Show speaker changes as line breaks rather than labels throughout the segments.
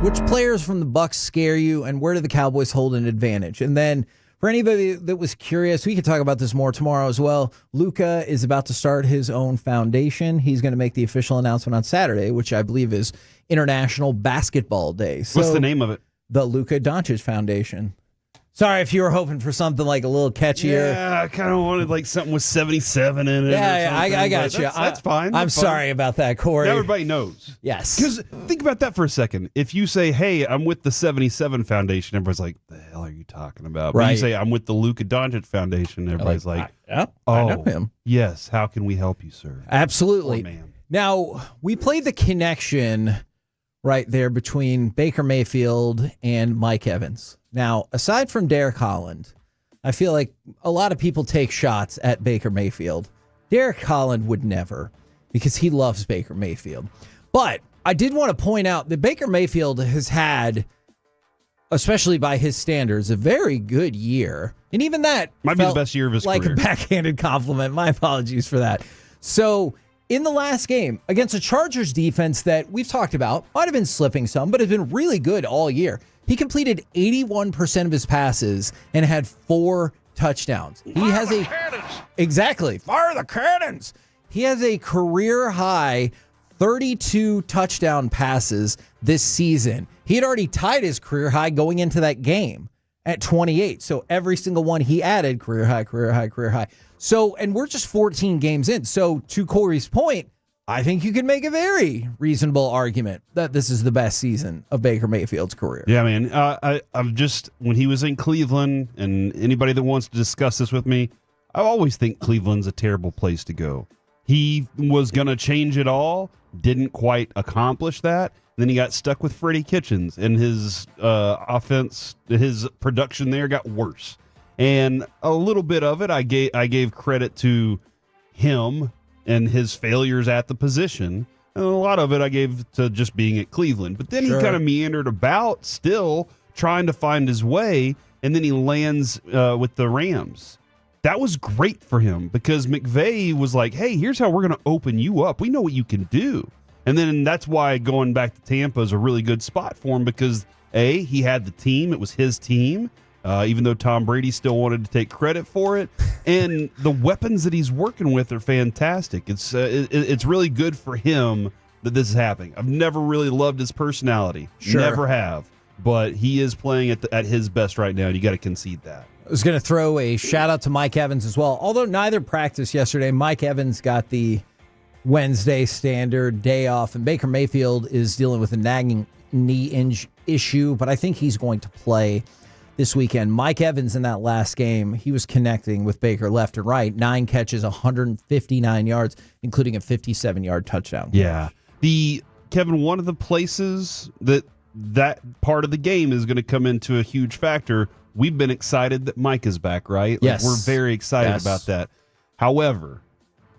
Which players from the Bucs scare you, and where do the Cowboys hold an advantage? And then for anybody that was curious, we could talk about this more tomorrow as well. Luka is about to start his own foundation. He's going to make the official announcement on Saturday, which I believe is International Basketball Day. So,
what's the name of it?
The Luka Doncic Foundation. Sorry if you were hoping for something like a little catchier.
Yeah, I kind of wanted like something with 77 in it.
Yeah, I got you.
That's fine.
I'm sorry about that, Corey.
Now everybody knows.
Yes.
Because think about that for a second. If you say, hey, I'm with the 77 Foundation, everybody's like, the hell are you talking about? But
right.
you say, I'm with the Luka Doncic Foundation, everybody's like,
I know him.
Yes, how can we help you, sir?
Absolutely.
Poor man.
Now, we played the connection right there between Baker Mayfield and Mike Evans. Now, aside from Derek Holland, I feel like a lot of people take shots at Baker Mayfield. Derek Holland would never, because he loves Baker Mayfield. But I did want to point out that Baker Mayfield has had, especially by his standards, a very good year. And even that
might be the best year of his
career.
career.
Like a backhanded compliment. My apologies for that. So in the last game against a Chargers defense that we've talked about, might have been slipping some, but has been really good all year. He completed 81% of his passes and had 4 touchdowns. He has a exactly fire the cannons. He has a career high 32 touchdown passes this season. He had already tied his career high going into that game at 28. So every single one he added, career high, career high, career high. So, and we're just 14 games in. So to Corey's point, I think you can make a very reasonable argument that this is the best season of Baker Mayfield's career.
Yeah, man. I'm just, when he was in Cleveland, and anybody that wants to discuss this with me, I always think Cleveland's a terrible place to go. He was going to change it all, didn't quite accomplish that. Then he got stuck with Freddie Kitchens, and his offense, his production there got worse. And a little bit of it, I gave credit to him and his failures at the position. And a lot of it I gave to just being at Cleveland. But then he kind of meandered about, still trying to find his way, and then he lands with the Rams. That was great for him because McVay was like, hey, here's how we're going to open you up. We know what you can do. And then that's why going back to Tampa is a really good spot for him because, A, he had the team. It was his team. Even though Tom Brady still wanted to take credit for it. And the weapons that he's working with are fantastic. It's really good for him that this is happening. I've never really loved his personality.
Sure.
Never have. But he is playing at his best right now, and you got to concede that.
I was going to throw a shout-out to Mike Evans as well. Although neither practiced yesterday, Mike Evans got the Wednesday standard day off, and Baker Mayfield is dealing with a nagging knee issue, but I think he's going to play this weekend. Mike Evans in that last game, he was connecting with Baker left and right. 9 catches, 159 yards, including a 57-yard touchdown.
Yeah. Kevin, one of the places that part of the game is going to come into a huge factor, we've been excited that Mike is back, right?
Yes.
We're very excited about that. However,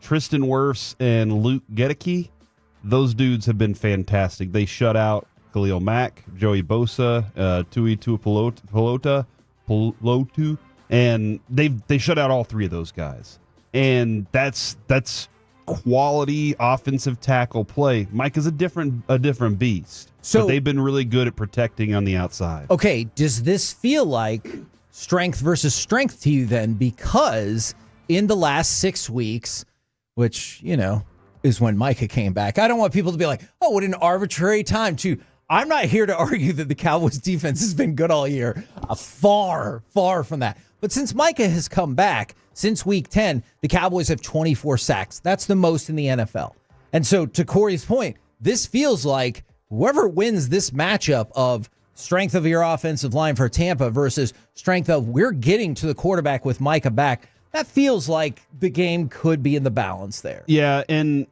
Tristan Wirfs and Luke Getty, those dudes have been fantastic. They shut out Khalil Mack, Joey Bosa, Tui Tuipulotu, and they shut out all 3 of those guys. And that's quality offensive tackle play. Mike is a different beast. So but they've been really good at protecting on the outside.
Okay, does this feel like strength versus strength to you then? Because in the last 6 weeks, which, is when Micah came back, I don't want people to be like, oh, what an arbitrary time to. I'm not here to argue that the Cowboys defense has been good all year. Far, far from that. But since Micah has come back, since week 10, the Cowboys have 24 sacks. That's the most in the NFL. And so to Corey's point, this feels like whoever wins this matchup of strength of your offensive line for Tampa versus strength of we're getting to the quarterback with Micah back, that feels like the game could be in the balance there.
Yeah, and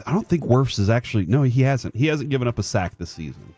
I don't think Wirfs is actually... No, he hasn't. He hasn't given up a sack this season.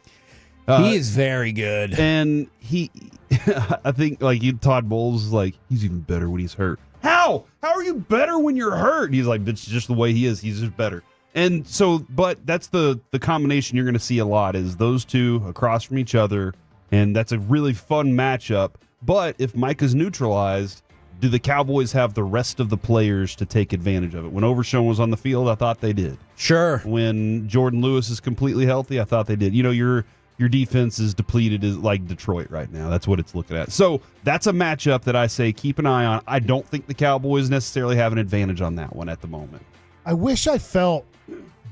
He is very good.
And I think, Todd Bowles is like, he's even better when he's hurt. How? How are you better when you're hurt? He's like, that's just the way he is. He's just better. And so, but that's the combination you're going to see a lot is those two across from each other, and that's a really fun matchup. But if Mike is neutralized, do the Cowboys have the rest of the players to take advantage of it? When Overshown was on the field, I thought they did.
Sure.
When Jordan Lewis is completely healthy, I thought they did. Your your defense is depleted as like Detroit right now. That's what it's looking at. So that's a matchup that I say keep an eye on. I don't think the Cowboys necessarily have an advantage on that one at the moment.
I wish I felt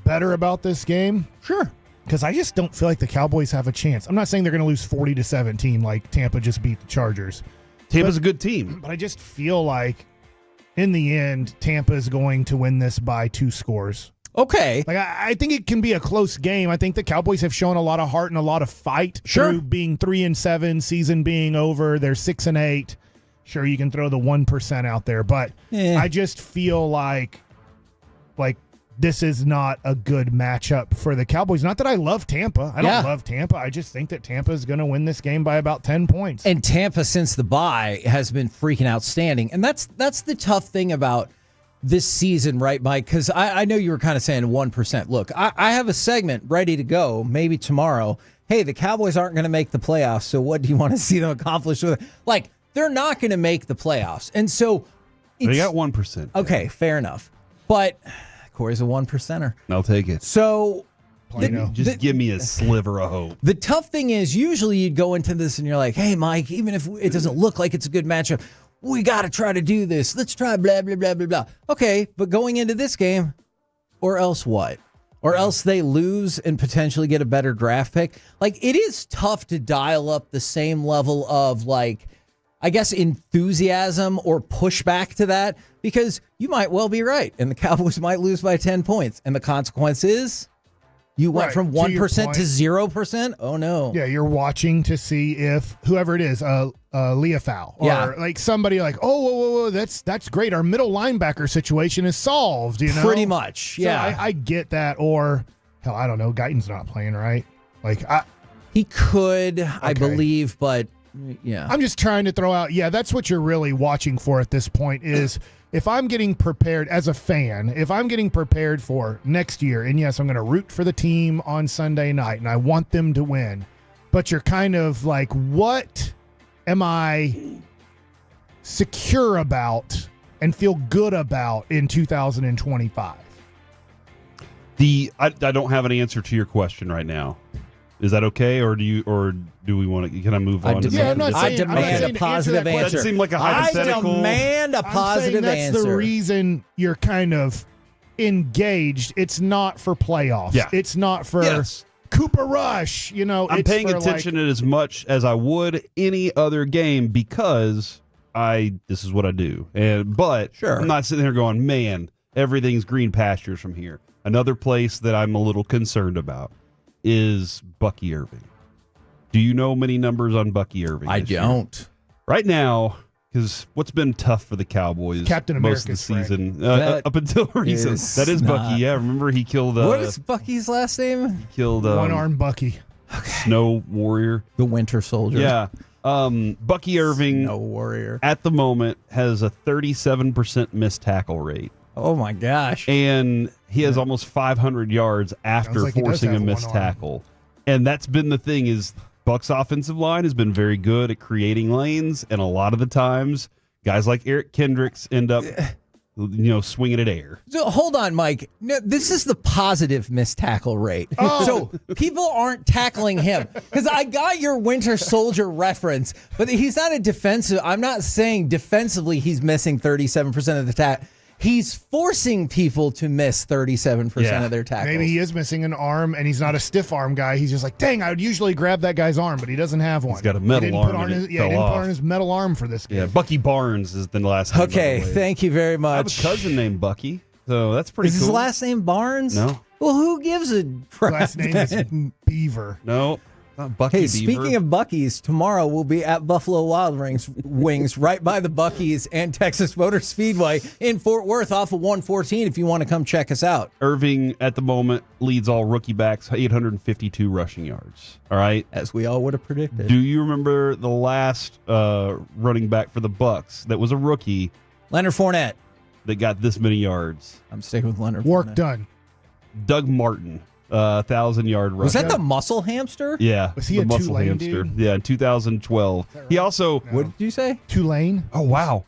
better about this game.
Sure.
Because I just don't feel like the Cowboys have a chance. I'm not saying they're going to lose 40-17 like Tampa just beat the Chargers.
Tampa's a good team.
But I just feel like in the end, Tampa is going to win this by 2 scores.
Okay.
Like I think it can be a close game. I think the Cowboys have shown a lot of heart and a lot of fight through being 3-7, season being over. They're 6-8. Sure, you can throw the 1% out there, but I just feel like this is not a good matchup for the Cowboys. Not that I love Tampa. I don't love Tampa. I just think that Tampa is going to win this game by about 10 points.
And Tampa, since the bye, has been freaking outstanding. And that's the tough thing about this season, right, Mike? Because I know you were kind of saying 1%. Look, I have a segment ready to go, maybe tomorrow. Hey, the Cowboys aren't going to make the playoffs, so what do you want to see them accomplish with it? Like, they're not going to make the playoffs. And so
they got 1%.
Okay, fair enough. But Corey's a 1%er.
I'll take it.
So
just give me a sliver of hope.
The tough thing is usually you'd go into this and you're like, hey, Mike, even if it doesn't look like it's a good matchup, we got to try to do this. Let's try blah, blah, blah, blah, blah. Okay, but going into this game, or else what? Or else they lose and potentially get a better draft pick. Like, it is tough to dial up the same level of, like, I guess, enthusiasm or pushback to that, because you might well be right, and the Cowboys might lose by 10 points. And the consequence is you went from 1% to 0%. Oh, no.
Yeah, you're watching to see if whoever it is, Leafau, or like somebody like, whoa, that's great. Our middle linebacker situation is solved, you know?
Pretty much, yeah.
So I get that. Or, hell, I don't know. Guyton's not playing, right?
He could, I believe, but yeah.
I'm just trying to throw out, that's what you're really watching for at this point is if I'm getting prepared as a fan, if I'm getting prepared for next year, and yes, I'm going to root for the team on Sunday night, and I want them to win, but you're kind of like, what am I secure about and feel good about in 2025?
I don't have an answer to your question right now. Is that okay, or do we want to? Can I move on?
I demand a positive answer.
That seemed like a hypothetical.
I demand a positive answer.
That's the reason you're kind of engaged. It's not for playoffs.
Yeah.
It's not for Cooper Rush. You know,
I'm paying attention as much as I would any other game because this is what I do. But I'm not sitting there going, man, everything's green pastures from here. Another place that I'm a little concerned about is Bucky Irving. Do you know many numbers on Bucky Irving?
I don't.
Right now, because what's been tough for the Cowboys
Captain
most of the season, up until recently. That is Bucky. Yeah, remember he killed...
what is Bucky's last name?
He killed...
One-armed Bucky.
Snow Warrior.
The Winter Soldier.
Yeah. Bucky Irving,
Snow Warrior,
at the moment, has a 37% missed tackle rate.
Oh, my gosh.
And he has almost 500 yards after forcing a missed tackle. And that's been the thing is Bucs offensive line has been very good at creating lanes. And a lot of the times, guys like Eric Kendricks end up, swinging at air.
So hold on, Mike. No, this is the positive missed tackle rate. So people aren't tackling him. Because I got your Winter Soldier reference, but he's not a defensive. I'm not saying defensively he's missing 37% of the tackle. He's forcing people to miss 37% of their tackles.
Maybe he is missing an arm, and he's not a stiff arm guy. He's just like, dang, I would usually grab that guy's arm, but he doesn't have one.
He's got a metal arm.
He didn't put on his metal arm for this game.
Yeah, Bucky Barnes is the last name.
Okay, thank you very much.
I have a cousin named Bucky, so that's pretty cool.
Is his last name Barnes?
No.
Well, who gives a crap?
Last name is Beaver.
No. Not Bucky Beaver.
Speaking of Bucky's, tomorrow we'll be at Buffalo Wild Wings right by the Buc-ee's and Texas Motor Speedway in Fort Worth off of 114 if you want to come check us out.
Irving, at the moment, leads all rookie backs, 852 rushing yards. All right?
As we all would have predicted.
Do you remember the last running back for the Bucs that was a rookie?
Leonard Fournette.
That got this many yards.
I'm sticking with Leonard
Work
Fournette.
done.
Doug Martin. 1,000-yard rush.
Was that the muscle hamster?
Yeah.
Was he
the
a
muscle
Tulane
hamster?
dude?
Yeah, in 2012.
Right?
He also...
What did you say?
Tulane.
Oh, wow.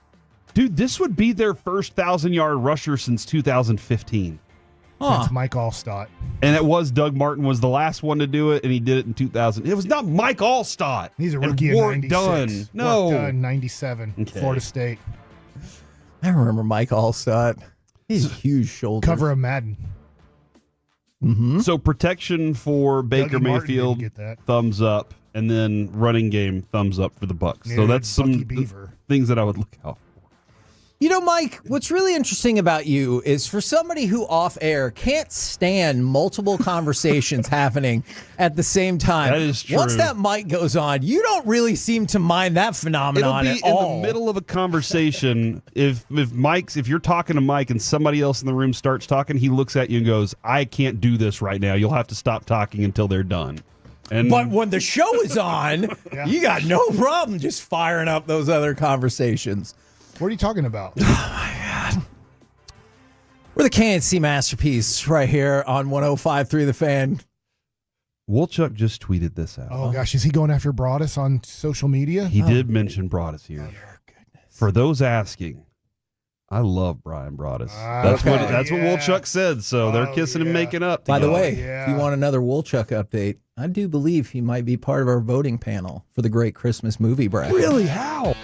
Dude, this would be their first 1,000-yard rusher since 2015.
since Mike Allstott.
And it was Doug Martin was the last one to do it, and he did it in 2000. It was not Mike Allstott.
He's a rookie in 96.
Done. No.
Work done, 97,
Okay.
Florida State.
I remember Mike Allstott. He's huge shoulders.
Cover of Madden.
So protection for Baker
Dougie Martin
Mayfield,
didn't get that.
thumbs up, and then running game, thumbs up for the Bucs. So
Neither
that's
did Bucky
some
Beaver.
things that I would look out for.
You know, Mike, what's really interesting about you is for somebody who off air can't stand multiple conversations happening at the same time.
That is true.
Once that mic goes on, you don't really seem to mind that phenomenon
It'll be
at all.
in the middle of a conversation. if you're talking to Mike and somebody else in the room starts talking, he looks at you and goes, "I can't do this right now. You'll have to stop talking until they're done." And
But when the show is on, you got no problem just firing up those other conversations.
What are you talking about?
We're the KNC Masterpiece right here on 105.3 The Fan.
Wolchuk just tweeted this out.
Oh, gosh. Is he going after Broadus on social media?
He did mention Broadus here. For those asking, I love Brian Broadus. That's what Wolchuk said. So they're kissing and making up.
By the
together.
way, if you want another Wolchuk update, I do believe he might be part of our voting panel for the great Christmas movie bracket.
Really? How?